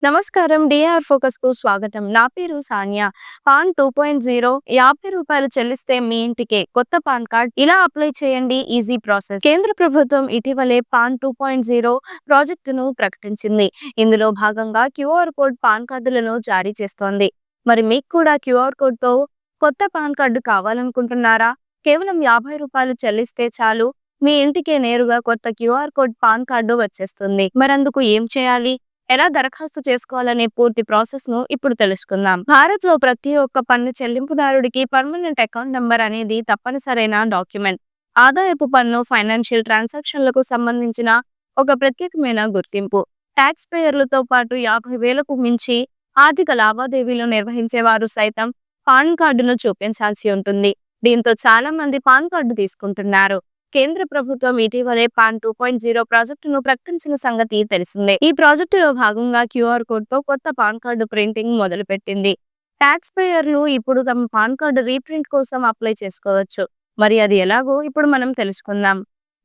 నమస్కారం. డిఆర్ ఫోకస్‌కు స్వాగతం. నా పేరు సాన్య. పాన్ 2.0 రూ. 50 చెల్లిస్తే మీ ఇంటికే కొత్త పాన్ కార్డ్ ఇలా అప్లై చేయండి. Easy process. కేంద్ర ప్రభుత్వం ఇటీవలే పాన్ 2.0 ప్రాజెక్టును ప్రకటించింది. ఇందులో భాగంగా క్యూఆర్ కోడ్ పాన్ కార్డులను జారీ చేస్తోంది. మరి మీకు కూడా క్యూఆర్ కోడ్‌తో కొత్త పాన్ కార్డు కావాలనుకుంటున్నారా? కేవలం రూ. 50 చెల్లిస్తే చాలు. మీ ఇంటికే నేరుగా కొత్త క్యూఆర్ కోడ్ పాన్ కార్డు వచ్చేస్తుంది. మరందుకు ఏం చేయాలి? ఎలా దరఖాస్తు చేసుకోవాలనే పూర్తి ప్రాసెస్ ను ఇప్పుడు తెలుసుకుందాం. భారత్‌లో ప్రతి ఒక్క పన్ను చెల్లింపుదారుడికి పర్మనెంట్ అకౌంట్ నంబర్ అనేది తప్పనిసరైన డాక్యుమెంట్. ఆదాయపు పన్ను, ఫైనాన్షియల్ ట్రాన్సాక్షన్లకు సంబంధించిన ఒక ప్రత్యేకమైన గుర్తింపు. ట్యాక్స్ పేయర్లతో పాటు 50,000కు మించి ఆర్థిక లావాదేవీలు నిర్వహించేవారు సైతం పాన్ కార్డును చూపించాల్సి ఉంటుంది. దీంతో చాలా మంది పాన్ కార్డు తీసుకుంటున్నారు. కేంద్ర ప్రభుత్వం ఇటీవలే పాన్ 2.0 ప్రాజెక్టును ప్రకటించిన సంగతి తెలిసిందే. ఈ ప్రాజెక్టులో భాగంగా క్యూఆర్ కోడ్ తో కొత్త పాన్ కార్డు ప్రింటింగ్ మొదలుపెట్టింది. ట్యాక్స్ పేయర్లు ఇప్పుడు తమ పాన్ కార్డు రీప్రింట్ కోసం అప్లై చేసుకోవచ్చు. మరి అది ఎలాగో ఇప్పుడు మనం తెలుసుకుందాం.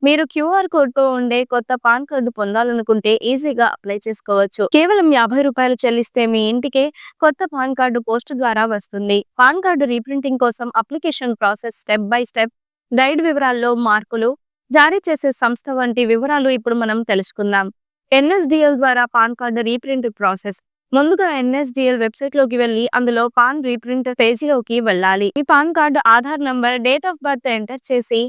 మీరు క్యూఆర్ కోడ్ తో ఉండే కొత్త పాన్ కార్డు పొందాలనుకుంటే ఈజీగా అప్లై చేసుకోవచ్చు. కేవలం రూ. 50 చెల్లిస్తే మీ ఇంటికే కొత్త పాన్ కార్డు పోస్ట్ ద్వారా వస్తుంది. పాన్ కార్డు రీప్రింటింగ్ కోసం application process, step by step guide, వివరాల్లో మార్పులు, జారీ చేసే సంస్థ వంటి వివరాలు ఇప్పుడు మనం తెలుసుకుందాం. ఎన్ఎస్డిఎల్ ద్వారా పాన్ కార్డు రీప్రింట్ ప్రాసెస్. ముందుగా ఎన్ఎస్డిఎల్ వెబ్సైట్ లోకి వెళ్లి అందులో పాన్ రీప్రింట్ పేజీలోకి వెళ్ళాలి. ఈ pan card Aadhaar number, date of birth enter చేసి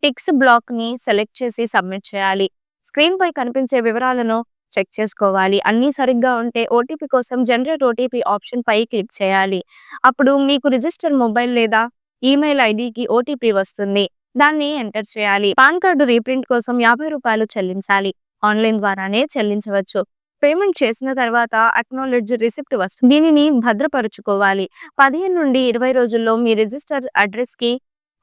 టిక్స్ బ్లాక్ ని సెలెక్ట్ చేసి సబ్మిట్ చేయాలి. స్క్రీన్ పై కనిపించే వివరాలను చెక్ చేసుకోవాలి. అన్నీ సరిగ్గా ఉంటే ఓటీపీ కోసం జనరేట్ ఓటీపీ ఆప్షన్ పై క్లిక్ చేయాలి. అప్పుడు మీకు రిజిస్టర్ మొబైల్ లేదా ఈమెయిల్ ఐడికి ఓటీపీ వస్తుంది. దాన్ని ఎంటర్ చేయాలి. పాన్ కార్డు రీప్రింట్ కోసం రూ. 50 చెల్లించాలి. ఆన్లైన్ ద్వారానే చెల్లించవచ్చు. పేమెంట్ చేసిన తర్వాత అక్నాలెడ్జ్ రిసిప్ట్ వస్తుంది. దీనిని భద్రపరుచుకోవాలి. 15 నుండి 20 రోజుల్లో మీ రిజిస్టర్ అడ్రస్ కి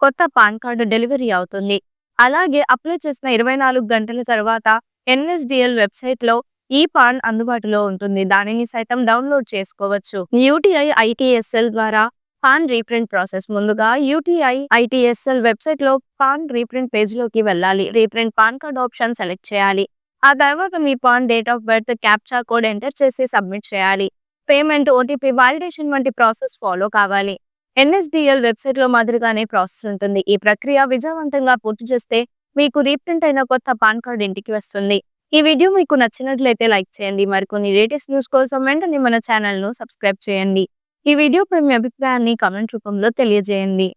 కొత్త పాన్ కార్డు డెలివరీ అవుతుంది. అలాగే అప్లై చేసిన 24 గంటల తర్వాత ఎన్ఎస్డిఎల్ వెబ్సైట్ లో ఈ పాన్ అందుబాటులో ఉంటుంది. దానిని సైతం డౌన్లోడ్ చేసుకోవచ్చు. యూటీఐ ఐటీఎస్ఎల్ ద్వారా పాన్ రీప్రింట్ ప్రాసెస్. ముందుగా యూటీఐ ఐటీఎస్ఎల్ వెబ్సైట్ లో పాన్ రీప్రింట్ పేజ్ లోకి వెళ్ళాలి. Reprint PAN card option select చేయాలి. ఆ తర్వాత మీ PAN, date of birth, captcha code enter చేసి సబ్మిట్ చేయాలి. పేమెంట్, ఓటీపీ వాలిడేషన్ వంటి ప్రాసెస్ ఫాలో కావాలి. ఎన్ఎస్డిఎల్ వెబ్సైట్ లో మాదిరిగానే ప్రాసెస్ ఉంటుంది. ఈ ప్రక్రియ విజయవంతంగా పూర్తి చేస్తే మీకు రీప్రింట్ అయిన కొత్త పాన్ కార్డ్ ఇంటికి వస్తుంది. ఈ వీడియో మీకు నచ్చినట్లయితే లైక్ చేయండి. మరికొన్ని లేటెస్ట్ న్యూస్ కోసం వెంటనే మన ఛానల్ ను సబ్స్క్రైబ్ చేయండి. ఈ వీడియోపై మీ అభిప్రాయాన్ని కామెంట్ రూపంలో తెలియజేయండి.